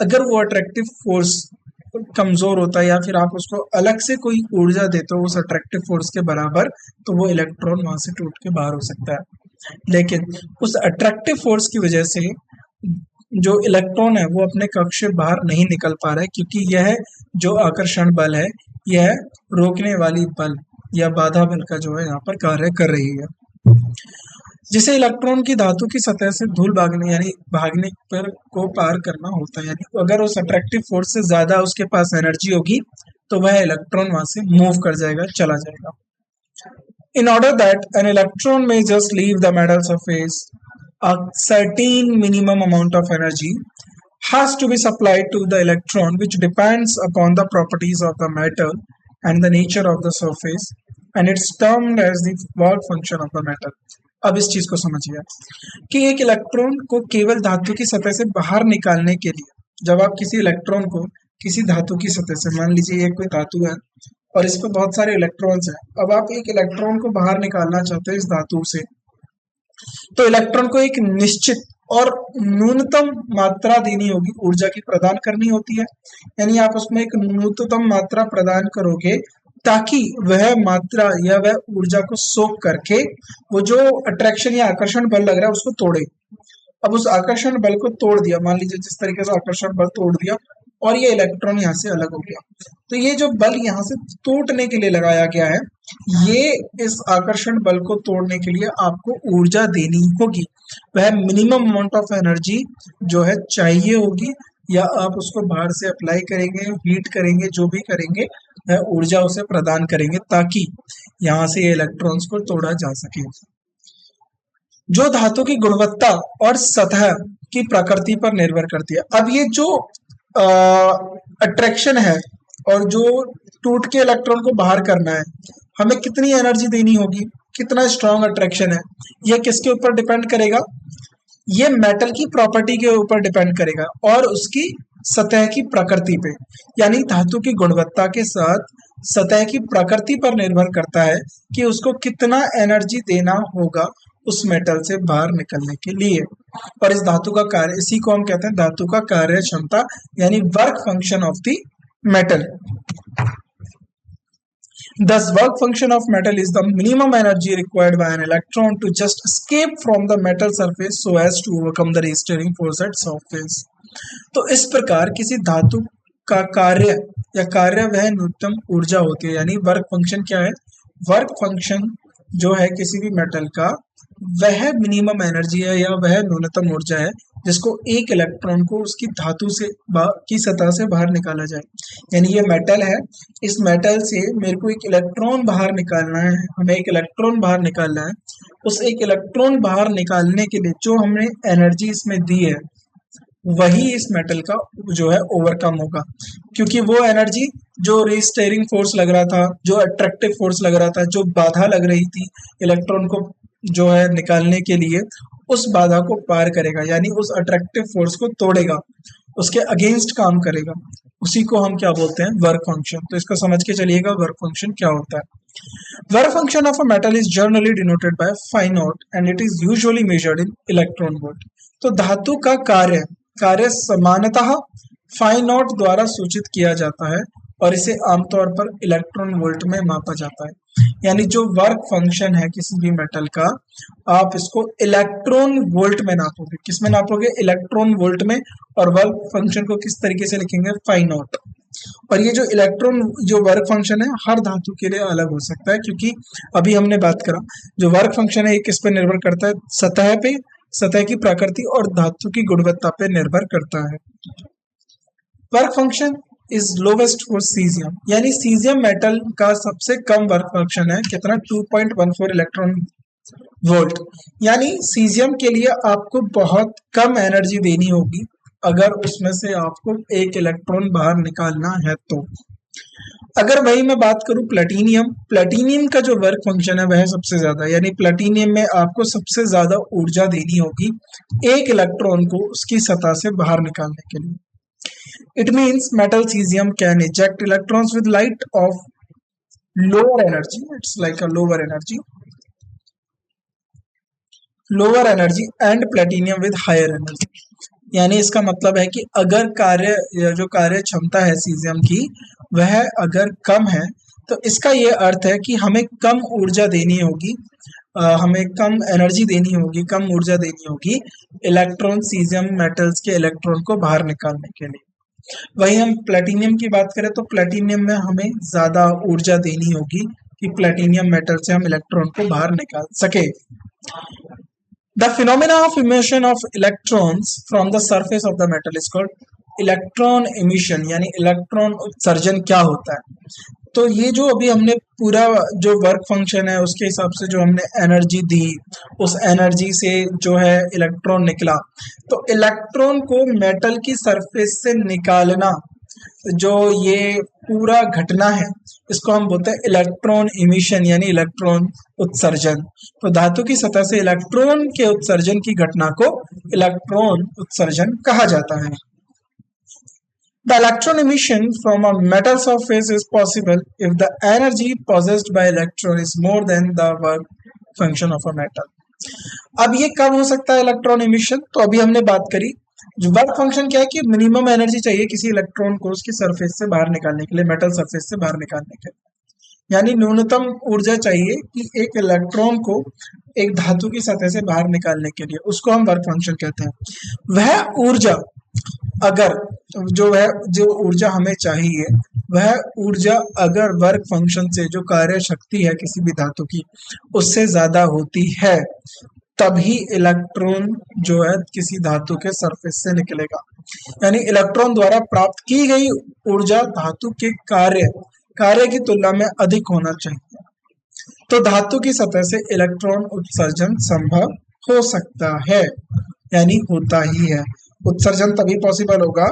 अगर वो अट्रैक्टिव फोर्स कमजोर होता है या फिर आप उसको अलग से कोई ऊर्जा देते हो उस अट्रैक्टिव फोर्स के बराबर, तो वो इलेक्ट्रॉन वहां से टूट के बाहर हो सकता है। लेकिन उस अट्रैक्टिव फोर्स की वजह से जो इलेक्ट्रॉन है वो अपने कक्ष से बाहर नहीं निकल पा रहा है, क्योंकि यह जो आकर्षण बल है यह रोकने वाली बल या बाधा बल का जो है यहाँ पर कार्य कर रही है, जिसे इलेक्ट्रॉन की धातु की सतह से धूल भागने यानी भागने पर को पार करना होता है। यानी अगर उस अट्रैक्टिव फोर्स से ज्यादा उसके पास एनर्जी होगी तो वह इलेक्ट्रॉन वहां से मूव कर जाएगा, चला जाएगा। In order that an electron may just leave the metal surface, a certain minimum amount of energy has to be supplied to the electron, which depends upon the properties of the metal and the nature of the surface, and it's termed as the work function of the metal। अब इस चीज को समझिए कि एक electron को केवल धातु की सतह से बाहर निकालने के लिए, जब आप किसी इलेक्ट्रॉन को किसी धातु की सतह से, मान लीजिए ये कोई धातु है और इस पर बहुत सारे इलेक्ट्रॉन्स हैं, अब आप एक इलेक्ट्रॉन को बाहर निकालना चाहते हो इस धातु से, तो इलेक्ट्रॉन को एक निश्चित और न्यूनतम मात्रा देनी होगी, ऊर्जा की प्रदान करनी होती है। यानी आप उसमें एक न्यूनतम मात्रा प्रदान करोगे ताकि वह मात्रा या वह ऊर्जा को सोख करके वो जो अट्रैक्शन या आकर्षण बल लग रहा है उसको तोड़े। अब उस आकर्षण बल को तोड़ दिया, मान लीजिए जिस तरीके से आकर्षण बल तोड़ दिया और ये इलेक्ट्रॉन यहाँ से अलग हो गया, तो ये जो बल यहाँ से तोड़ने के लिए लगाया गया है, ये इस आकर्षण बल को तोड़ने के लिए आपको ऊर्जा देनी होगी। वह मिनिमम अमाउंट ऑफ एनर्जी जो है चाहिए होगी, या आप उसको बाहर से अप्लाई करेंगे, हीट करेंगे, जो भी करेंगे वह ऊर्जा उसे प्रदान करेंगे ताकि यहाँ से ये इलेक्ट्रॉन्स को तोड़ा जा सके। जो धातु की गुणवत्ता और सतह की प्रकृति पर निर्भर करती है। अब ये जो अट्रैक्शन है और जो टूट के इलेक्ट्रॉन को बाहर करना है, हमें कितनी एनर्जी देनी होगी, कितना स्ट्रॉन्ग अट्रैक्शन है, यह किसके ऊपर डिपेंड करेगा? ये मेटल की प्रॉपर्टी के ऊपर डिपेंड करेगा और उसकी सतह की प्रकृति पे। यानी धातु की गुणवत्ता के साथ सतह की प्रकृति पर निर्भर करता है कि उसको कितना एनर्जी देना होगा उस मेटल से बाहर निकलने के लिए। और इस धातु का कार्य, इसी को हम कहते हैं धातु का कार्य क्षमता, यानी work function of the metal. Thus, work function of metal is the minimum energy required by an electron to just escape from the metal surface so as to overcome the resisting force at surface. तो इस प्रकार किसी धातु का कार्य या कार्य वह न्यूनतम ऊर्जा होती है। यानी वर्क फंक्शन क्या है? वर्क फंक्शन जो है किसी भी मेटल का, वह मिनिमम एनर्जी है या वह न्यूनतम ऊर्जा है जिसको एक इलेक्ट्रॉन को उसकी धातु से की सतह से बाहर निकाला जाए। यानी ये मेटल है, इस मेटल से मेरे को एक इलेक्ट्रॉन बाहर निकालना है, हमें एक इलेक्ट्रॉन बाहर निकालना है। उस एक इलेक्ट्रॉन बाहर निकालने के लिए जो हमने एनर्जी इसमें दी है वही इस मेटल का जो है ओवरकम होगा, क्योंकि वो एनर्जी जो रिस्टेरिंग फोर्स लग रहा था, जो अट्रैक्टिव फोर्स लग रहा था, जो बाधा लग रही थी इलेक्ट्रॉन को जो है निकालने के लिए, उस बाधा को पार करेगा, यानी उस अट्रैक्टिव फोर्स को तोड़ेगा, उसके अगेंस्ट काम करेगा। उसी को हम क्या बोलते हैं? Work function. तो इसको समझ के चलिएगा वर्क फंक्शन क्या होता है। Work function of a metal is generally denoted by phi naught and it is usually measured in electron volt. तो धातु का कार्य सामान्यतः फाई नॉट द्वारा सूचित किया जाता है और इसे आमतौर पर इलेक्ट्रॉन वोल्ट में मापा जाता है। यानी जो वर्क फंक्शन है किसी भी मेटल का, आप इसको इलेक्ट्रॉन वोल्ट में नापोगे। किस में नापोगे? इलेक्ट्रॉन वोल्ट में। और वर्क फंक्शन को किस तरीके से लिखेंगे? Phi naught. और ये जो इलेक्ट्रॉन जो वर्क फंक्शन है हर धातु के लिए अलग हो सकता है, क्योंकि अभी हमने बात करा जो वर्क फंक्शन है ये किस पे निर्भर करता है? सतह पे, सतह की प्रकृति और धातु की गुणवत्ता पे निर्भर करता है। Work function is lowest for caesium, यानी सीजियम मेटल का सबसे कम वर्क फंक्शन है कितना? 2.14 इलेक्ट्रॉन वोल्ट। यानी सीजियम के लिए आपको बहुत कम एनर्जी देनी होगी अगर उसमें से आपको एक इलेक्ट्रॉन बाहर निकालना है तो। अगर वही मैं बात करूं प्लेटिनियम का जो वर्क फंक्शन है वह सबसे ज्यादा, यानी प्लेटिनियम में आपको सबसे ज्यादा ऊर्जा देनी होगी एक इलेक्ट्रॉन को उसकी सतह से बाहर निकालने के लिए। It means metal cesium can eject electrons with light of lower energy. It's like a lower energy and platinum with higher energy. यानी इसका मतलब है कि अगर जो कार्य क्षमता है सीजियम की वह अगर कम है तो इसका ये अर्थ है कि हमें कम ऊर्जा देनी होगी, हमें कम एनर्जी देनी होगी, कम ऊर्जा देनी होगी इलेक्ट्रॉन सीजियम मेटल्स के इलेक्ट्रॉन को बाहर निकालने के लिए। वही हम प्लेटिनियम की बात करें तो प्लेटिनियम में हमें ज्यादा ऊर्जा देनी होगी कि प्लेटिनियम मेटल से हम इलेक्ट्रॉन को बाहर निकाल सके। The phenomena of emission of electrons from the surface of the metal is called electron emission, यानी इलेक्ट्रॉन उत्सर्जन क्या होता है। तो ये जो अभी हमने पूरा जो वर्क फंक्शन है उसके हिसाब से जो हमने एनर्जी दी, उस एनर्जी से जो है इलेक्ट्रॉन निकला, तो इलेक्ट्रॉन को मेटल की सरफेस से निकालना, जो ये पूरा घटना है इसको हम बोलते हैं इलेक्ट्रॉन इमिशन, यानी इलेक्ट्रॉन उत्सर्जन। तो धातु की सतह से इलेक्ट्रॉन के उत्सर्जन की घटना को इलेक्ट्रॉन उत्सर्जन कहा जाता है। The electron emission from a metal surface is possible if the energy possessed by electron is more than the work function of a metal. अब ये कब हो सकता है इलेक्ट्रॉन इमिशन? तो अभी हमने बात करी, जो वर्क फंक्शन क्या है कि मिनिमम एनर्जी चाहिए किसी इलेक्ट्रॉन को उसकी सरफेस से बाहर निकालने के लिए, मेटल सरफेस से बाहर निकालने के लिए, यानी न्यूनतम ऊर्जा चाहिए कि एक इलेक्ट्रॉन को एक धातु की सतह से बाहर निकालने के लिए, उसको हम वर्क फंक्शन कहते हैं। वह ऊर्जा अगर जो ऊर्जा हमें चाहिए, वह ऊर्जा अगर वर्क फंक्शन से जो कार्य शक्ति है किसी भी धातु की उससे ज्यादा होती है, तभी इलेक्ट्रॉन जो है किसी धातु के सरफेस से निकलेगा। यानी इलेक्ट्रॉन द्वारा प्राप्त की गई ऊर्जा धातु के कार्य की तुलना में अधिक होना चाहिए, तो धातु की सतह से इलेक्ट्रॉन उत्सर्जन संभव हो सकता है, यानी होता ही है। उत्सर्जन तभी पॉसिबल होगा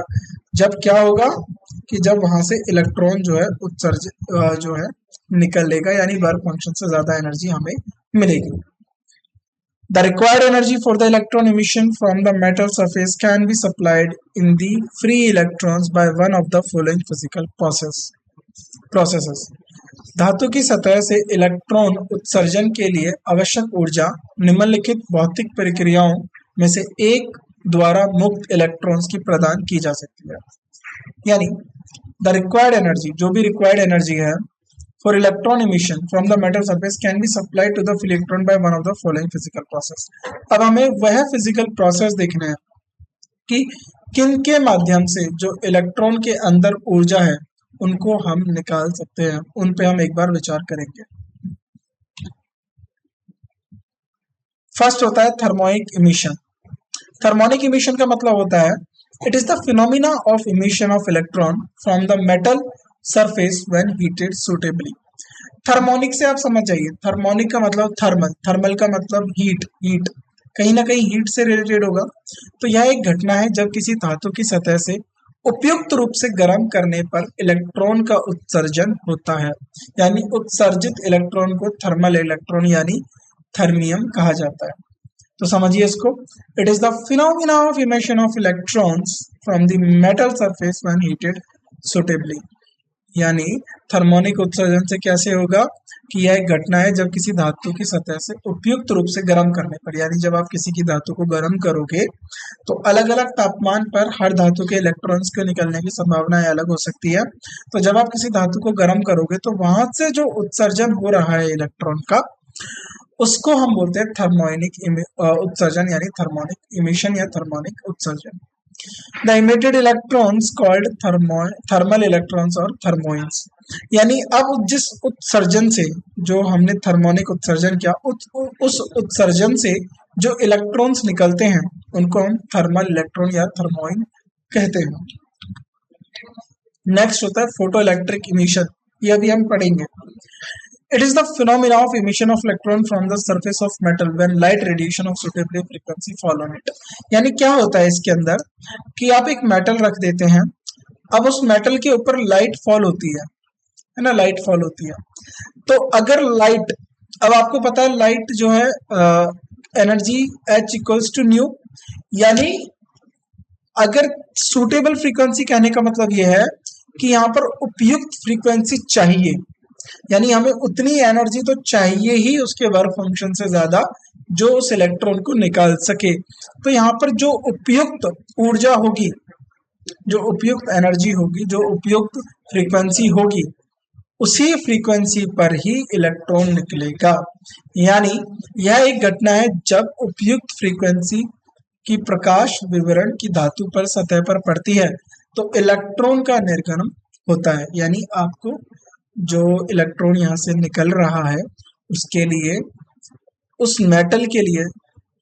जब क्या होगा कि जब वहां से इलेक्ट्रॉन जो है उत्सर्जित जो है निकलेगा, यानी वर्क फंक्शन से ज्यादा एनर्जी हमें मिलेगी। The required energy for the electron emission from the metal surface can be supplied in the free electrons by one of the following physical processes. धातु की सतह से इलेक्ट्रॉन उत्सर्जन के लिए आवश्यक ऊर्जा निम्नलिखित भौतिक प्रक्रियाओं में से एक द्वारा मुक्त इलेक्ट्रॉन्स की प्रदान की जा सकती है। यानी द रिक्वायर्ड एनर्जी, जो भी रिक्वायर्ड एनर्जी है for electron emission from the metal surface can be supplied to the electron by one of the following physical process. अब हमें वह फिजिकल प्रोसेस देखना है कि किन के माध्यम से जो इलेक्ट्रॉन के अंदर ऊर्जा है उनको हम निकाल सकते हैं, उन पे हम एक बार विचार करेंगे। फर्स्ट होता है थर्मोनिक इमिशन। थर्मोनिक इमिशन का मतलब होता है it is the phenomena of emission of electron from the metal surface when heated suitably. Thermionic से आप समझ जाइए, थर्मोनिक का मतलब थर्मल, थर्मल का मतलब हीट, कहीं ना कहीं हीट से रिलेटेड होगा। तो यह एक घटना है जब किसी धातु की सतह से उपयुक्त रूप से गर्म करने पर इलेक्ट्रॉन का उत्सर्जन होता है, यानी उत्सर्जित इलेक्ट्रॉन को थर्मल इलेक्ट्रॉन यानी थर्मियम कहा जाता है। तो समझिए इसको, it is the phenomena of emission of electrons from the metal surface when heated suitably. यानी थर्मोनिक उत्सर्जन से कैसे होगा कि यह एक घटना है जब किसी धातु की सतह से उपयुक्त रूप से गर्म करने पर, यानी जब आप किसी की धातु को गर्म करोगे तो अलग अलग तापमान पर हर धातु के इलेक्ट्रॉन्स के निकलने की संभावनाएं अलग हो सकती है। तो जब आप किसी धातु को गर्म करोगे तो वहां से जो उत्सर्जन हो रहा है इलेक्ट्रॉन का, उसको हम बोलते हैं थर्मोनिक उत्सर्जन, यानी थर्मोनिक इमिशन या थर्मोनिक उत्सर्जन। The emitted electrons called thermal electrons और thermoions। यानी अब जिस उत्सर्जन से जो हमने थर्मोनिक उत्सर्जन किया, उस उत्सर्जन से जो इलेक्ट्रॉन्स निकलते हैं उनको हम थर्मल इलेक्ट्रॉन या थर्मोइन कहते हैं। नेक्स्ट होता है फोटो इलेक्ट्रिक इमिशन, ये अभी हम पढ़ेंगे। It is the phenomena of emission of electron from the surface of metal when light radiation of suitable frequency fall on it। यानी क्या होता है इसके अंदर कि आप एक मेटल रख देते हैं, अब उस मेटल के ऊपर लाइट फॉल होती है ना, लाइट फॉल होती है। तो अगर लाइट, अब आपको पता है लाइट जो है energy H equals to nu, यानी अगर सुटेबल फ्रीक्वेंसी कहने का मतलब यह है कि यहाँ पर उपयुक्त फ्रीक्वेंसी चाहिए, यानी हमें उतनी एनर्जी तो चाहिए ही उसके वर्क फंक्शन से ज्यादा जो उस इलेक्ट्रॉन को निकाल सके। तो यहाँ पर जो उपयुक्त ऊर्जा होगी, जो उपयुक्त एनर्जी होगी, जो उपयुक्त फ्रीक्वेंसी होगी, उसी फ्रीक्वेंसी पर ही इलेक्ट्रॉन निकलेगा। यानी यह एक घटना है जब उपयुक्त फ्रीक्वेंसी की प्रकाश विवरण की धातु पर सतह पर पड़ती है तो इलेक्ट्रॉन का निर्गमन होता है। यानी आपको जो इलेक्ट्रॉन यहाँ से निकल रहा है उसके लिए, उस मेटल के लिए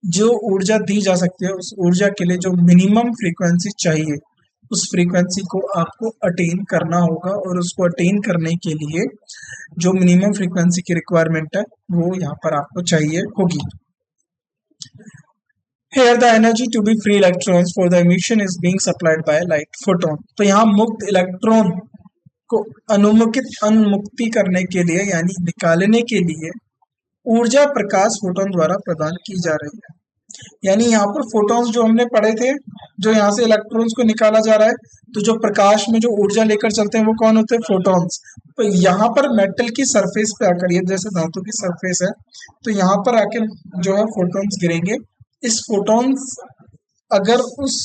जो ऊर्जा दी जा सकती है, उस ऊर्जा के लिए जो मिनिमम फ्रीक्वेंसी चाहिए, उस फ्रीक्वेंसी को आपको अटेन करना होगा, और उसको अटेन करने के लिए जो मिनिमम फ्रीक्वेंसी की रिक्वायरमेंट है वो यहाँ पर आपको चाहिए होगी। Here the energy to be free electrons for the emission is being supplied by light photon। तो यहाँ मुक्त इलेक्ट्रॉन को उन्मुक्ति करने के लिए यानी निकालने के लिए ऊर्जा प्रकाश फोटोन द्वारा प्रदान की जा रही है। यानी यहाँ पर फोटॉन्स जो हमने पढ़े थे, जो यहाँ से इलेक्ट्रॉन्स को निकाला जा रहा है, तो जो प्रकाश में जो ऊर्जा लेकर चलते हैं वो कौन होते हैं? फोटॉन्स। तो यहाँ पर मेटल की सरफेस पे आकर, ये जैसे धातु की सरफेस है, तो यहाँ पर आके जो है फोटॉन्स गिरेंगे। इस फोटॉन्स अगर उस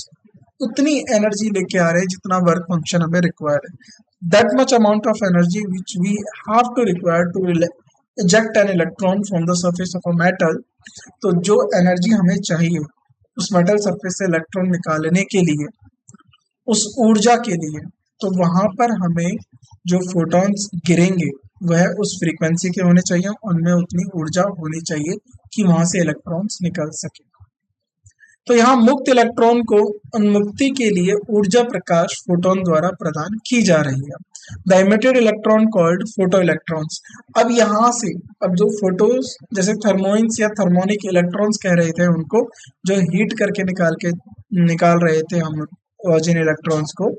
उतनी एनर्जी लेके आ रहे हैं जितना वर्क फंक्शन हमें रिक्वायर्ड है, that much amount of energy which we have to require to eject an electron from the surface of a metal। तो जो एनर्जी हमें चाहिए उस मेटल सरफेस से इलेक्ट्रॉन निकालने के लिए, उस ऊर्जा के लिए, तो वहां पर हमें जो फोटॉन्स गिरेंगे वह उस फ्रीक्वेंसी के होने चाहिए, उनमें उतनी ऊर्जा होनी चाहिए कि वहां से इलेक्ट्रॉन्स निकल सके। तो यहाँ मुक्त इलेक्ट्रॉन को उन्मुक्ति के लिए ऊर्जा प्रकाश फोटोन द्वारा प्रदान की जा रही है। The emitted electron called photo electrons. अब यहाँ से, अब जो फोटोस जैसे थर्मोइंस या थर्मोनिक इलेक्ट्रॉन्स कह रहे थे उनको, जो हीट करके निकाल रहे थे हम जिन इलेक्ट्रॉन्स को,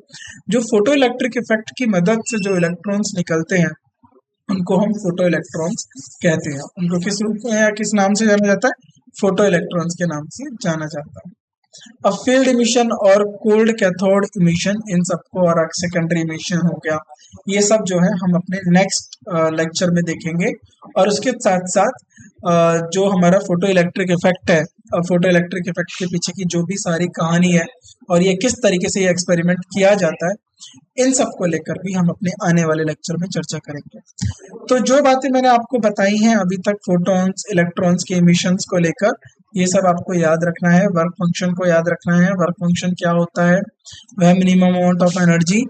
जो फोटो इलेक्ट्रिक इफेक्ट की मदद से जो इलेक्ट्रॉन्स निकलते हैं उनको हम फोटो इलेक्ट्रॉन्स कहते हैं। उनको किस रूप में या किस नाम से जाना जाता है? फोटो इलेक्ट्रॉन्स के नाम से जाना जाता है। अब फील्ड इमिशन और कोल्ड कैथोड इमिशन, इन सबको, और सेकेंडरी इमिशन हो गया, ये सब जो है हम अपने नेक्स्ट लेक्चर में देखेंगे। और उसके साथ साथ जो हमारा फोटो इलेक्ट्रिक इफेक्ट है, फोटो इलेक्ट्रिक इफेक्ट के पीछे की जो भी सारी कहानी है और ये किस तरीके से ये एक्सपेरिमेंट किया जाता है, इन सब को लेकर भी हम अपने आने वाले लेक्चर में चर्चा करेंगे। तो जो बातें मैंने आपको बताई हैं अभी तक फोटॉन्स, इलेक्ट्रॉन्स के इमिशंस को लेकर, ये सब आपको याद रखना है। वर्क फंक्शन को याद रखना है। वर्क फंक्शन क्या होता है? वह मिनिमम अमाउंट ऑफ एनर्जी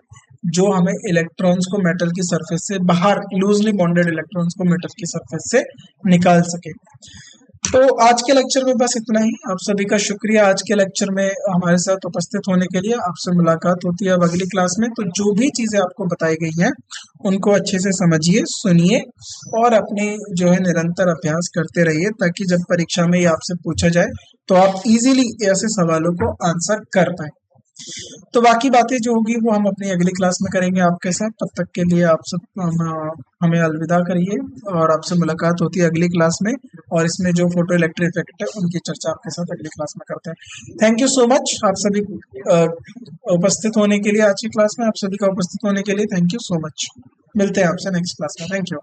जो हमें इलेक्ट्रॉन्स को मेटल की सरफेस से बाहर, लूजली बॉन्डेड इलेक्ट्रॉन्स को मेटल की सरफेस से निकाल सके। तो आज के लेक्चर में बस इतना ही। आप सभी का शुक्रिया आज के लेक्चर में हमारे साथ उपस्थित होने के लिए। आपसे मुलाकात होती है अब अगली क्लास में। तो जो भी चीजें आपको बताई गई हैं उनको अच्छे से समझिए, सुनिए और अपने जो है निरंतर अभ्यास करते रहिए, ताकि जब परीक्षा में ये आपसे पूछा जाए तो आप इजीली ऐसे सवालों को आंसर कर पाए। तो बाकी बातें जो होगी वो हम अपनी अगली क्लास में करेंगे आपके साथ। तब तक के लिए आप सब हमें अलविदा करिए और आपसे मुलाकात होती है अगली क्लास में। और इसमें जो फोटो इलेक्ट्रिक इफेक्ट है उनकी चर्चा आपके साथ अगली क्लास में करते हैं। थैंक यू सो मच आप सभी उपस्थित होने के लिए। आज की क्लास में आप सभी का उपस्थित होने के लिए थैंक यू सो मच। मिलते हैं आपसे नेक्स्ट क्लास में। Thank you.